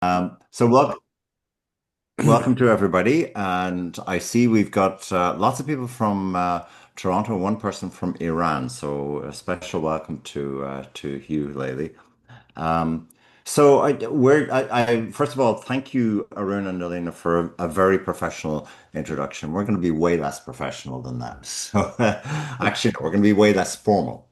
So welcome to everybody, and I see we've got lots of people from Toronto, one person from Iran. So a special welcome to Hugh Laley. Um, I first of all, thank you, Arun and Elena, for a very professional introduction. We're going to be way less professional than that. So, actually, no, we're going to be way less formal.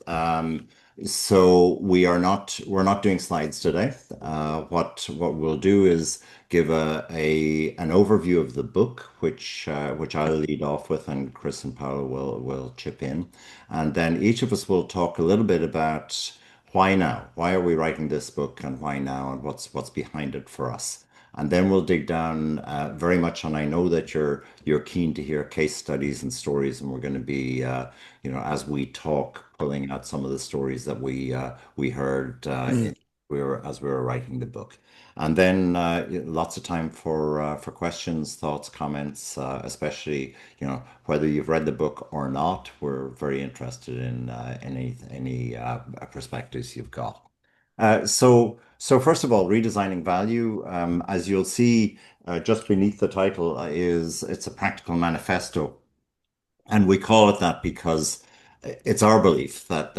So we're not doing slides today. What we'll do is give an overview of the book, which I'll lead off with, and Chris and Paolo will chip in, and then each of us will talk a little bit about why now? Why are we writing this book and why now and what's behind it for us? And then we'll dig down very much on. I know that you're keen to hear case studies and stories, and we're going to be, as we talk, pulling out some of the stories that we heard as we were writing the book. And then lots of time for questions, thoughts, comments, especially whether you've read the book or not. We're very interested in any perspectives you've got. So first of all, redesigning value. As you'll see, just beneath the title it's a practical manifesto, and we call it that because it's our belief that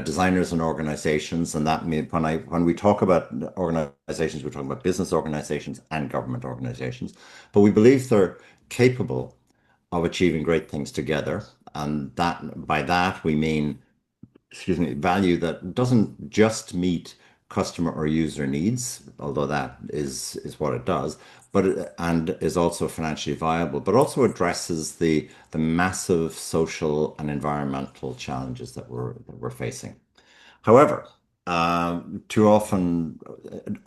designers and organizations, and that mean, when we talk about organizations, we're talking about business organizations and government organizations, but we believe they're capable of achieving great things together, and that by that we mean, excuse me, value that doesn't just meet customer or user needs, although that is what it does, and is also financially viable, but also addresses the massive social and environmental challenges that we're facing. However, too often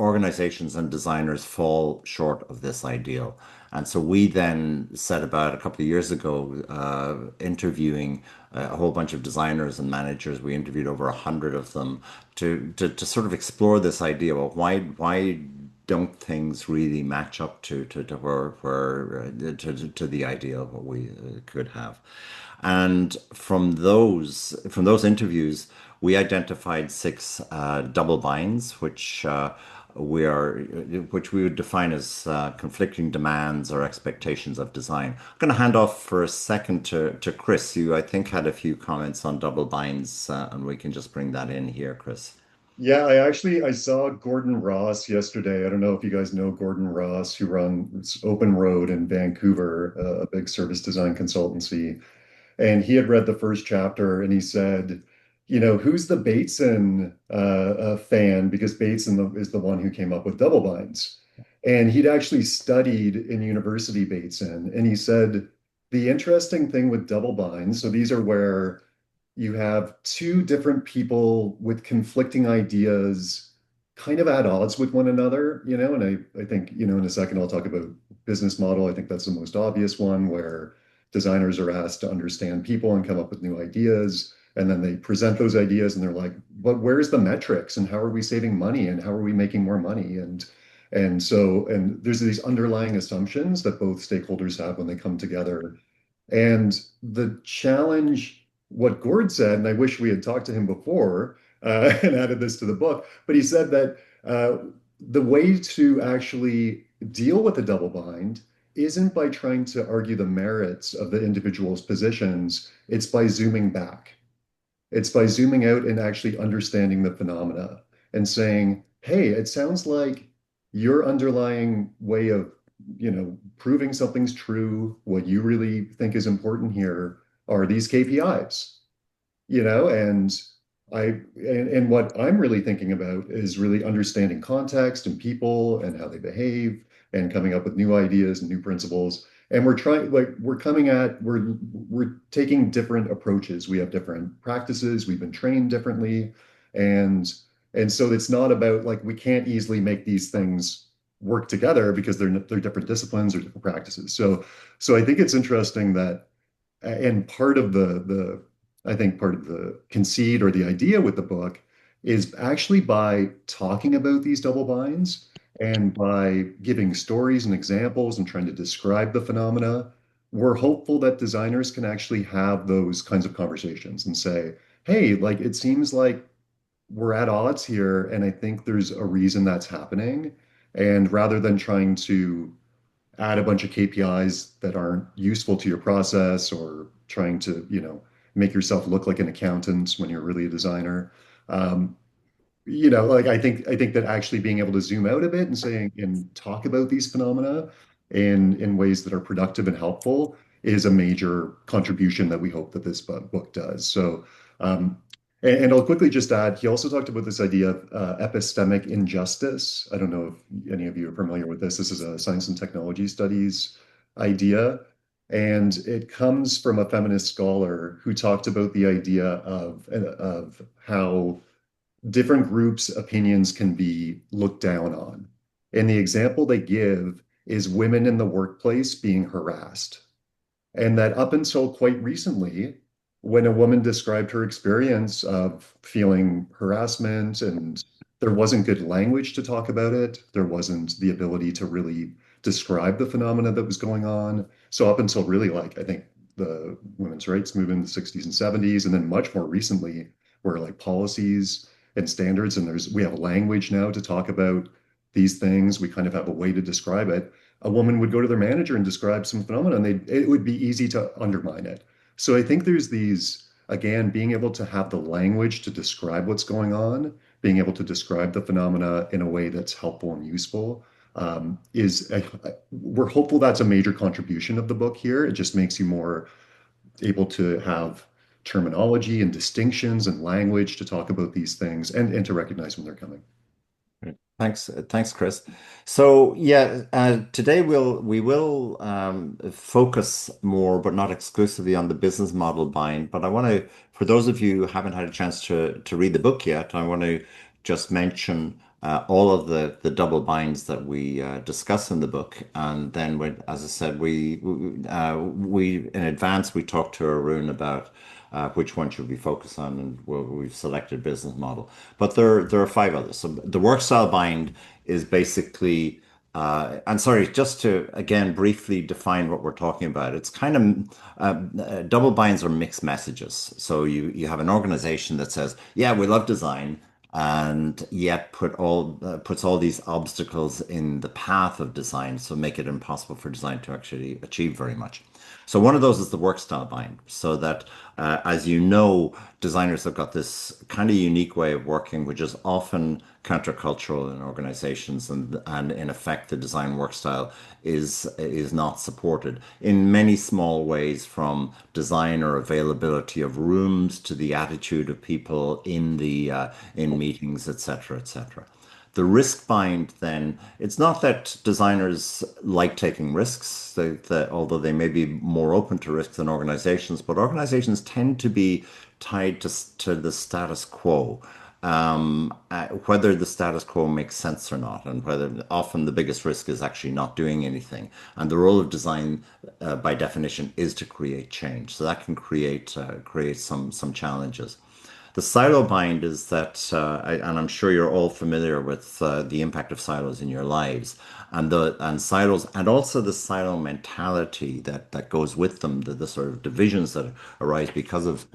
organizations and designers fall short of this ideal. And so we then set about a couple of years ago interviewing a whole bunch of designers and managers. We interviewed over 100 of them to sort of explore this idea of why don't things really match up to to the ideal of what we could have. And from those interviews, we identified six double binds, which we would define as conflicting demands or expectations of design. I'm going to hand off for a second to Chris, who I think had a few comments on double binds, and we can just bring that in here, Chris. Yeah, I saw Gordon Ross yesterday. I don't know if you guys know Gordon Ross, who runs Open Road in Vancouver, a big service design consultancy. And he had read the first chapter and he said, who's the Bateson fan? Because is the one who came up with double binds. And he'd actually studied in university Bateson. And he said, the interesting thing with double binds, so these are where you have two different people with conflicting ideas kind of at odds with one another, and I think, in a second I'll talk about business model. I think that's the most obvious one where designers are asked to understand people and come up with new ideas. And then they present those ideas and they're like, but where's the metrics and how are we saving money and how are we making more money? And there's these underlying assumptions that both stakeholders have when they come together. And the challenge, what Gord said, and I wish we had talked to him before and added this to the book, but he said that the way to actually deal with the double bind isn't by trying to argue the merits of the individual's positions, it's by zooming back. It's by zooming out and actually understanding the phenomena and saying, hey, it sounds like your underlying way of, proving something's true, what you really think is important here are these KPIs, and and what I'm really thinking about is really understanding context and people and how they behave and coming up with new ideas and new principles. And we're taking different approaches. We have different practices. We've been trained differently. And and so it's not about like we can't easily make these things work together because they're different disciplines or different practices. So I think it's interesting that and I think part of the conceit or the idea with the book is actually by talking about these double binds and by giving stories and examples and trying to describe the phenomena, we're hopeful that designers can actually have those kinds of conversations and say, hey, like it seems like we're at odds here, and I think there's a reason that's happening. And rather than trying to add a bunch of KPIs that aren't useful to your process or trying to, make yourself look like an accountant when you're really a designer, um, like I think that actually being able to zoom out a bit and saying and talk about these phenomena in ways that are productive and helpful is a major contribution that we hope that this book does. So, and I'll quickly just add, he also talked about this idea of epistemic injustice. I don't know if any of you are familiar with this. This is a science and technology studies idea, and it comes from a feminist scholar who talked about the idea of how different groups' opinions can be looked down on. And the example they give is women in the workplace being harassed. And that up until quite recently, when a woman described her experience of feeling harassment and there wasn't good language to talk about it, there wasn't the ability to really describe the phenomena that was going on. So up until really like I think the women's rights movement in the 60s and 70s, and then much more recently, where like policies and standards and we have language now to talk about these things. We kind of have a way to describe it. A woman would go to their manager and describe some phenomenon, it would be easy to undermine it. So I think there's these, again, being able to have the language to describe what's going on, being able to describe the phenomena in a way that's helpful and useful, we're hopeful that's a major contribution of the book here. It just makes you more able to have terminology and distinctions and language to talk about these things and to recognize when they're coming. Great. Thanks, Chris. So yeah, today we will focus more, but not exclusively, on the business model bind. But I want to, for those of you who haven't had a chance to read the book yet, I want to just mention all of the double binds that we discuss in the book, and then as I said, we in advance we talked to Arun about which one should we focus on, and we've selected business model. But there are five others. So the work style bind is basically, and sorry, just to again briefly define what we're talking about. It's kind of double binds are mixed messages. So you have an organization that says, yeah, we love design, and yet puts all these obstacles in the path of design, so make it impossible for design to actually achieve very much. So one of those is the work style bind, so that as you know, designers have got this kind of unique way of working, which is often countercultural in organizations, and in effect, the design work style is not supported in many small ways, from design or availability of rooms to the attitude of people in meetings, etc., etc. The risk bind, then, it's not that designers like taking risks, although they may be more open to risks than organizations, but organizations tend to be tied to the status quo, whether the status quo makes sense or not, and whether often the biggest risk is actually not doing anything. And the role of design, by definition, is to create change. So that can create some challenges. The silo bind is that, and I'm sure you're all familiar with the impact of silos in your lives, and silos, and also the silo mentality that goes with them, the sort of divisions that arise because of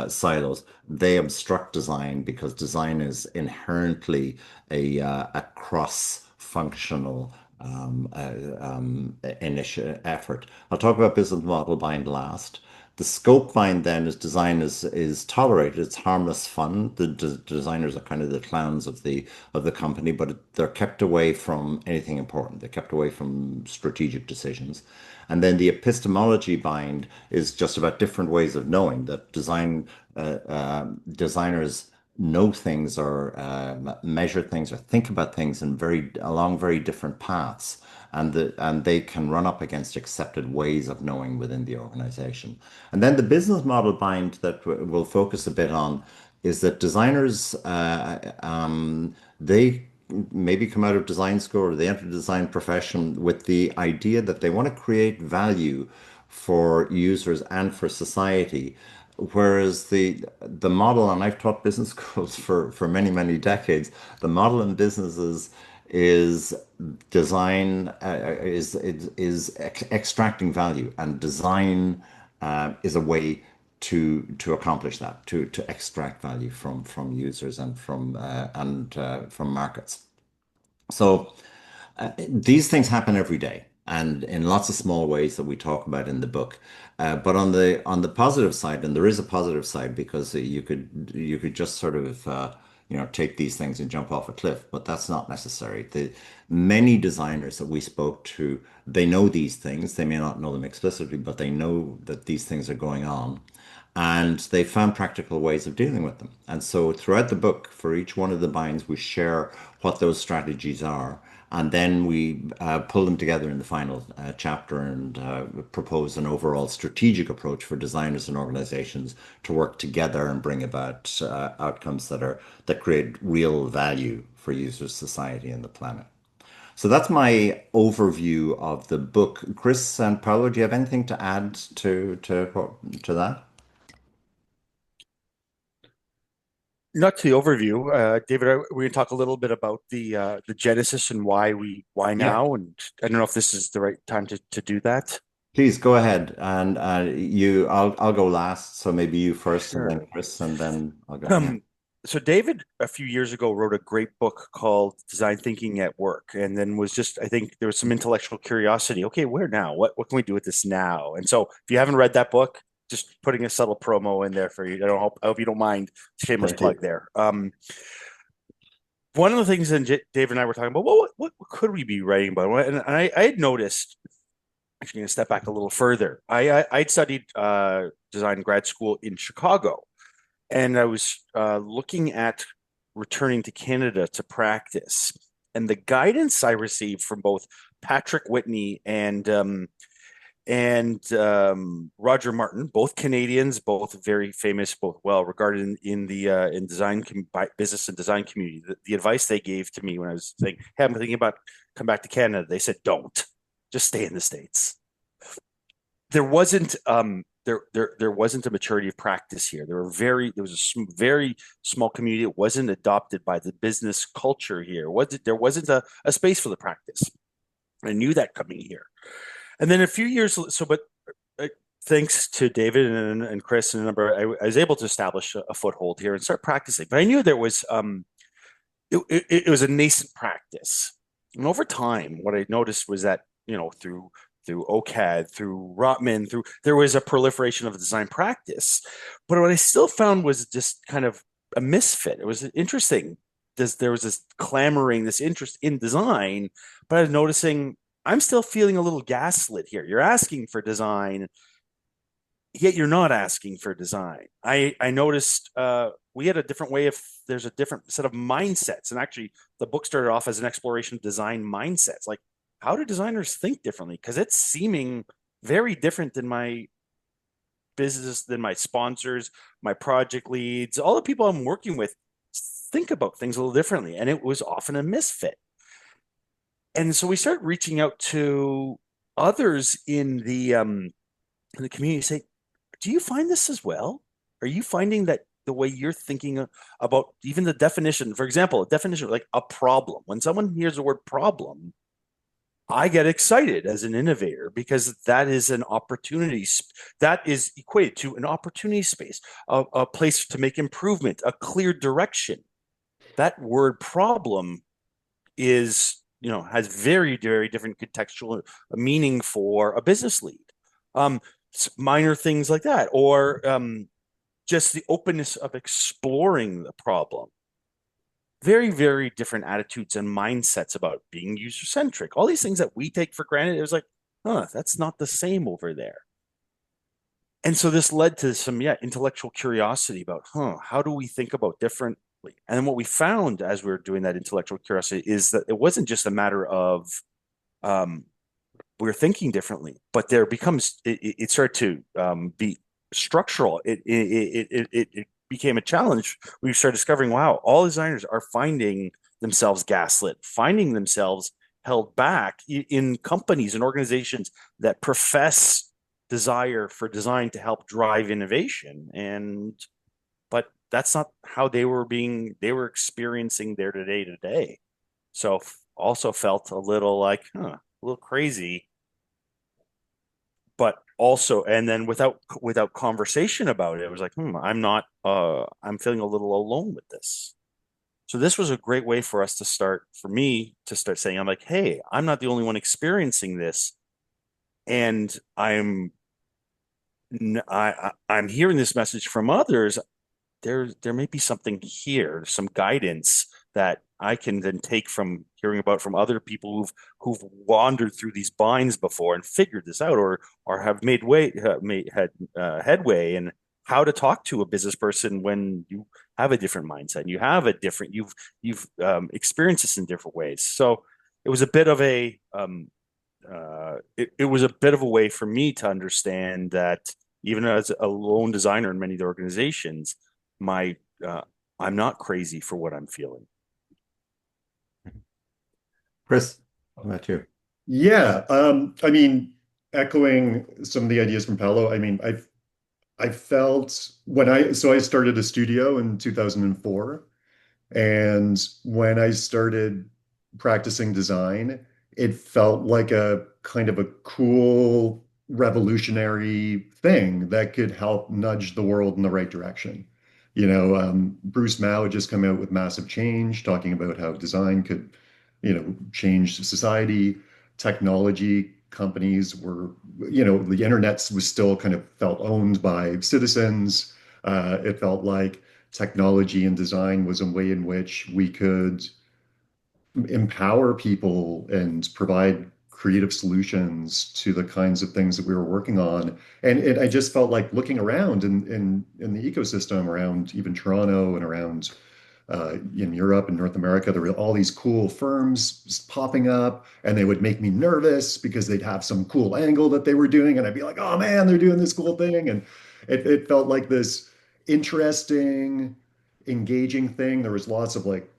silos. They obstruct design because design is inherently a cross-functional initiative effort. I'll talk about business model bind last. The scope bind then is design is tolerated. It's harmless fun. The designers are kind of the clowns of the company, but they're kept away from anything important. They're kept away from strategic decisions. And then the epistemology bind is just about different ways of knowing, that designers know things, or measure things, or think about things in along very different paths, and they can run up against accepted ways of knowing within the organization. And then the business model bind that we'll focus a bit on is that designers, they maybe come out of design school, or they enter the design profession with the idea that they want to create value for users and for society. Whereas the model, and I've taught business schools for many decades, the model in businesses is design, extracting value, and design is a way to accomplish that, to extract value from users and from markets. So These things happen every day and in lots of small ways that we talk about in the book. But on the positive side, and there is a positive side because you could just sort of take these things and jump off a cliff, but that's not necessary. The many designers that we spoke to, they know these things. They may not know them explicitly, but they know that these things are going on. And they found practical ways of dealing with them. And so throughout the book, for each one of the binds, we share what those strategies are. And then we pull them together in the final chapter and propose an overall strategic approach for designers and organizations to work together and bring about outcomes that create real value for users, society, and the planet. So that's my overview of the book. Chris and Paolo, do you have anything to add to that? Not to the overview, David. We're going to talk a little bit about the genesis and why Yeah. now, and I don't know if this is the right time to do that. Please go ahead, and I'll go last. So maybe you first, and then Sure. Chris, and then I'll go. Yeah, Um, so David a few years ago wrote a great book called Design Thinking at Work, and then was just I think there was some intellectual curiosity. Okay, where now? What can we do with this now? And so if you haven't read that book, just putting a subtle promo in there for you. I hope you don't mind. Shameless thank you. plug there. One of the things that David and I were talking about, well, what could we be writing about? And I had noticed, actually, going to step back a little further. I'd studied design in grad school in Chicago, and I was looking at returning to Canada to practice. And the guidance I received from both Patrick Whitney and Roger Martin, both Canadians, both very famous, both well regarded in the in design business and design community. The advice they gave to me when I was saying, "Hey, I'm thinking about come back to Canada," they said, "Don't, just stay in the States." There wasn't there wasn't a maturity of practice here. There was a very small community. It wasn't adopted by the business culture here. There wasn't a space for the practice. I knew that coming here. And then a few years, but uh, thanks to David and Chris and a number, I was able to establish a foothold here and start practicing. But I knew there was it was a nascent practice, and over time, what I noticed was that through OCAD, through Rotman, through there was a proliferation of design practice. But what I still found was just kind of a misfit. It was interesting. There was this clamoring, this interest in design, but I was noticing I'm still feeling a little gaslit here. You're asking for design, yet you're not asking for design. I noticed we had a different way of there's a different set of mindsets, and actually the book started off as an exploration of design mindsets. Like, how do designers think differently? Because it's seeming very different than my business, than my sponsors, my project leads, all the people I'm working with think about things a little differently, and it was often a misfit. And so we started reaching out to others in the community, say, do you find this as well? Are you finding that the way you're thinking about even the definition, for example, a definition like a problem, when someone hears the word problem, I get excited as an innovator because that is an opportunity that is equated to an opportunity space, a place to make improvement, a clear direction. That word problem is, has very, very different contextual meaning for a business lead. Um, Minor things like that, or just the openness of exploring the problem. Very, very different attitudes and mindsets about being user centric. All these things that we take for granted, it was like, that's not the same over there. And so this led to some, intellectual curiosity about, how do we think about differently? And then what we found as we were doing that intellectual curiosity is that it wasn't just a matter of um, we're thinking differently, but there becomes it started to be structural. It became a challenge. We started discovering, wow, all designers are finding themselves gaslit, finding themselves held back in companies and organizations that profess desire for design to help drive innovation, and but that's not how they were experiencing their day to day. So also felt a little like, a little crazy, but also, and then without conversation about it, it was like, I'm not, I'm feeling a little alone with this. So this was a great way for us to start, for me to start saying, I'm like, hey, I'm not the only one experiencing this, and I'm hearing this message from others. There may be something here, some guidance that I can then take from hearing about from other people who've wandered through these binds before and figured this out, or have made way made had headway, and how to talk to a business person when you have a different mindset and you have a different you've experienced this in different ways. So it was a bit of it was a bit of a way for me to understand that even as a lone designer in many of the organizations, my I'm not crazy for what I'm feeling. Chris, how about you? Yeah, I mean, echoing some of the ideas from Paolo, I mean, I felt when I started a studio in 2004. And when I started practicing design, it felt like a kind of a cool, revolutionary thing that could help nudge the world in the right direction. Bruce Mao had just come out with Massive Change, talking about how design could, change society. Technology companies were, the internet was still kind of felt owned by citizens. It felt like technology and design was a way in which we could empower people and provide creative solutions to the kinds of things that we were working on. And I just felt like looking around in the ecosystem around even Toronto and around in Europe and North America, there were all these cool firms just popping up, and they would make me nervous because they'd have some cool angle that they were doing, and I'd be like, "Oh man, they're doing this cool thing," and it felt like this interesting, engaging thing. There was lots of like,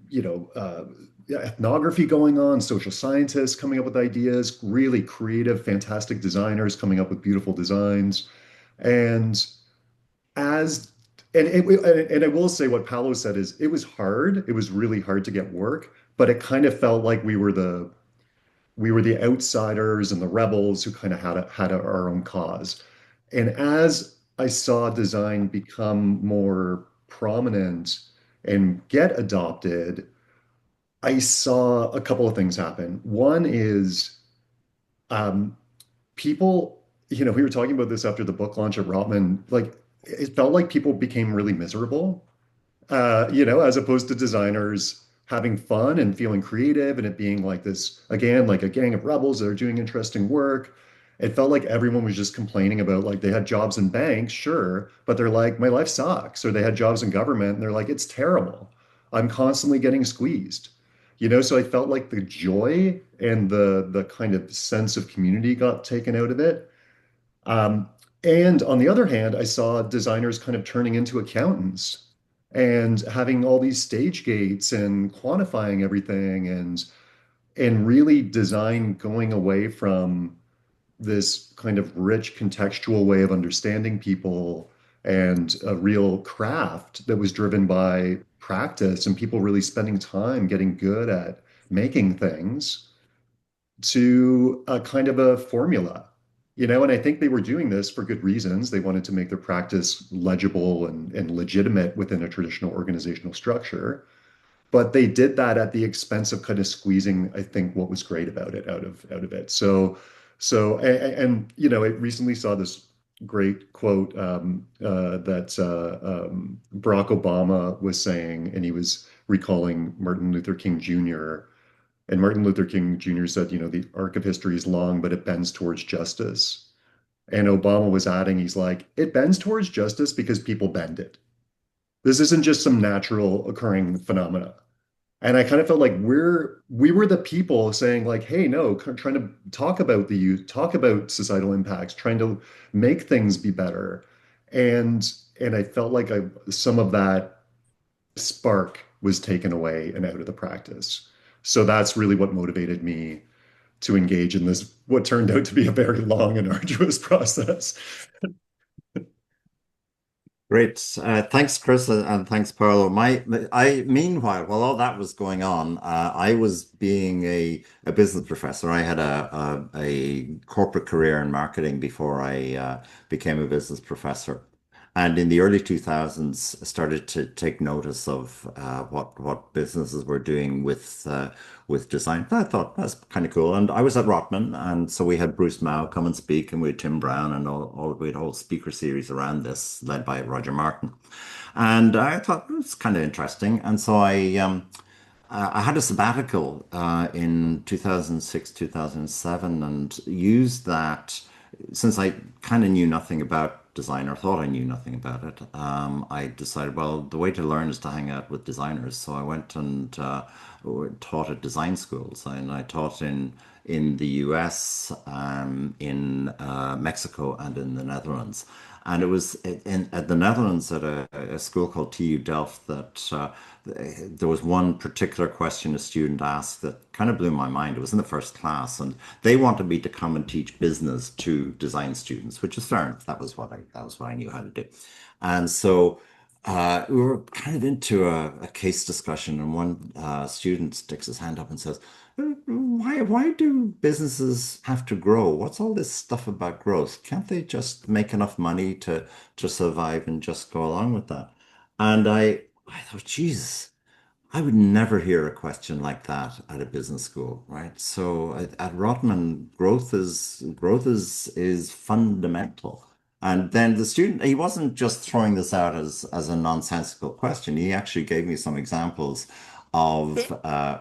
you know, uh, ethnography going on, social scientists coming up with ideas, really creative, fantastic designers coming up with beautiful designs, and as and I will say what Paolo said is it was hard. It was really hard to get work, but it kind of felt like we were the outsiders and the rebels who kind of our own cause. And as I saw design become more prominent and get adopted, I saw a couple of things happen. One is um, people, we were talking about this after the book launch of Rotman, like it felt like people became really miserable, as opposed to designers having fun and feeling creative and it being like this, again, like a gang of rebels that are doing interesting work. It felt like everyone was just complaining about like they had jobs in banks, sure, but they're like, my life sucks. Or they had jobs in government and they're like, it's terrible. I'm constantly getting squeezed. So I felt like the joy and the kind of sense of community got taken out of it. Um, and on the other hand, I saw designers kind of turning into accountants and having all these stage gates and quantifying everything and really design going away from this kind of rich contextual way of understanding people and a real craft that was driven by practice and people really spending time getting good at making things to a kind of a formula, and I think they were doing this for good reasons. They wanted to make their practice legible and legitimate within a traditional organizational structure. But they did that at the expense of kind of squeezing, I think, what was great about it out of it. It recently saw this great quote that Barack Obama was saying, and he was recalling Martin Luther King Jr. And Martin Luther King Jr. said, the arc of history is long, but it bends towards justice. And Obama was adding, he's like, it bends towards justice because people bend it. This isn't just some natural occurring phenomena. And I kind of felt like we were the people saying like, hey, no, trying to talk about the youth, talk about societal impacts, trying to make things be better. And I felt like some of that spark was taken away and out of the practice. So that's really what motivated me to engage in this, what turned out to be a very long and arduous process. Great. Thanks, Chris, and thanks, Paolo. Meanwhile, while all that was going on, I was being a business professor. I had a corporate career in marketing before I became a business professor. And in the early 2000s, I started to take notice of what businesses were doing with design. I thought that's kind of cool. And I was at Rotman, and so we had Bruce Mao come and speak, and we had Tim Brown, and we had a whole speaker series around this, led by Roger Martin. And I thought it was kind of interesting. And so I had a sabbatical in 2006, 2007, and used that since I kind of knew nothing about design or thought I knew nothing about it. I decided, well, the way to learn is to hang out with designers. So I went and taught at design schools, and I taught in the US, in Mexico, and in the Netherlands. And it was at the Netherlands at a school called TU Delft that there was one particular question a student asked that kind of blew my mind. It was in the first class, and they wanted me to come and teach business to design students, which is fair enough. That was what I knew how to do. And so we were kind of into a case discussion, and one student sticks his hand up and says, why do businesses have to grow? What's all this stuff about growth? Can't they just make enough money to survive and just go along with that? And I thought, Jesus, I would never hear a question like that at a business school, right? So at Rotman, growth is fundamental. And then the student, he wasn't just throwing this out as a nonsensical question. He actually gave me some examples of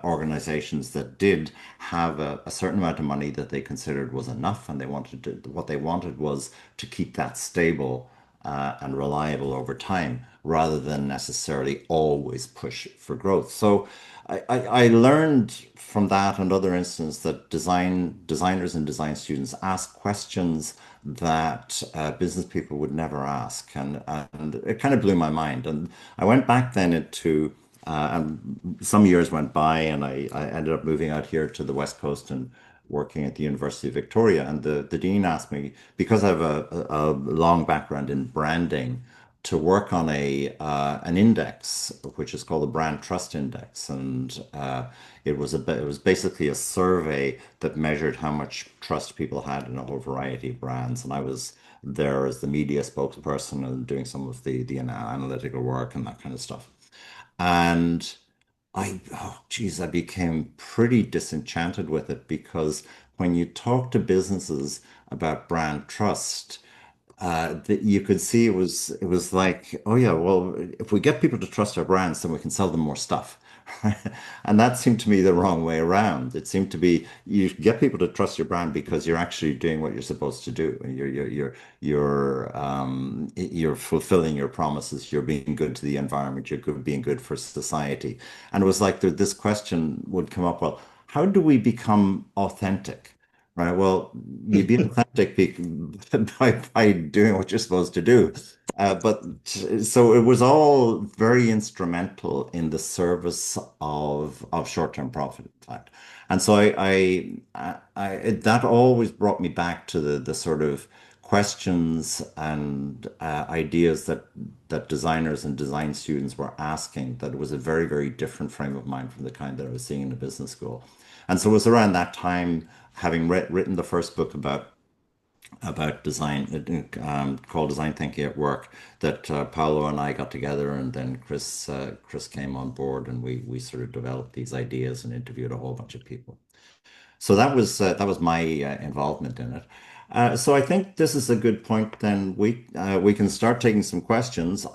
organizations that did have a certain amount of money that they considered was enough, and what they wanted was to keep that stable and reliable over time, rather than necessarily always push for growth. So I learned from that and other instances that designers and design students ask questions that business people would never ask, and it kind of blew my mind. And I went back then into and some years went by, and I ended up moving out here to the West Coast and working at the University of Victoria. And the dean asked me, because I have a long background in branding, to work on an index which is called the Brand Trust Index, and it was basically a survey that measured how much trust people had in a whole variety of brands. And I was there as the media spokesperson and doing some of the analytical work and that kind of stuff. And oh, geez, I became pretty disenchanted with it, because when you talk to businesses about brand trust, that you could see it was like, oh yeah, well, if we get people to trust our brands, then we can sell them more stuff. And that seemed to me the wrong way around. It seemed to be you get people to trust your brand because you're actually doing what you're supposed to do. You're fulfilling your promises. You're being good to the environment. Being good for society. And it was like this question would come up. Well, how do we become authentic? Right. Well, you be authentic by doing what you're supposed to do. But so it was all very instrumental in the service of short-term profit, in fact. And so that always brought me back to the sort of questions and ideas that designers and design students were asking. That it was a very, very different frame of mind from the kind that I was seeing in the business school. And so it was around that time, having written the first book about design, called Design Thinking at Work, that Paolo and I got together, and then Chris came on board, and we sort of developed these ideas and interviewed a whole bunch of people. So that was my involvement in it. So I think this is a good point. Then we can start taking some questions.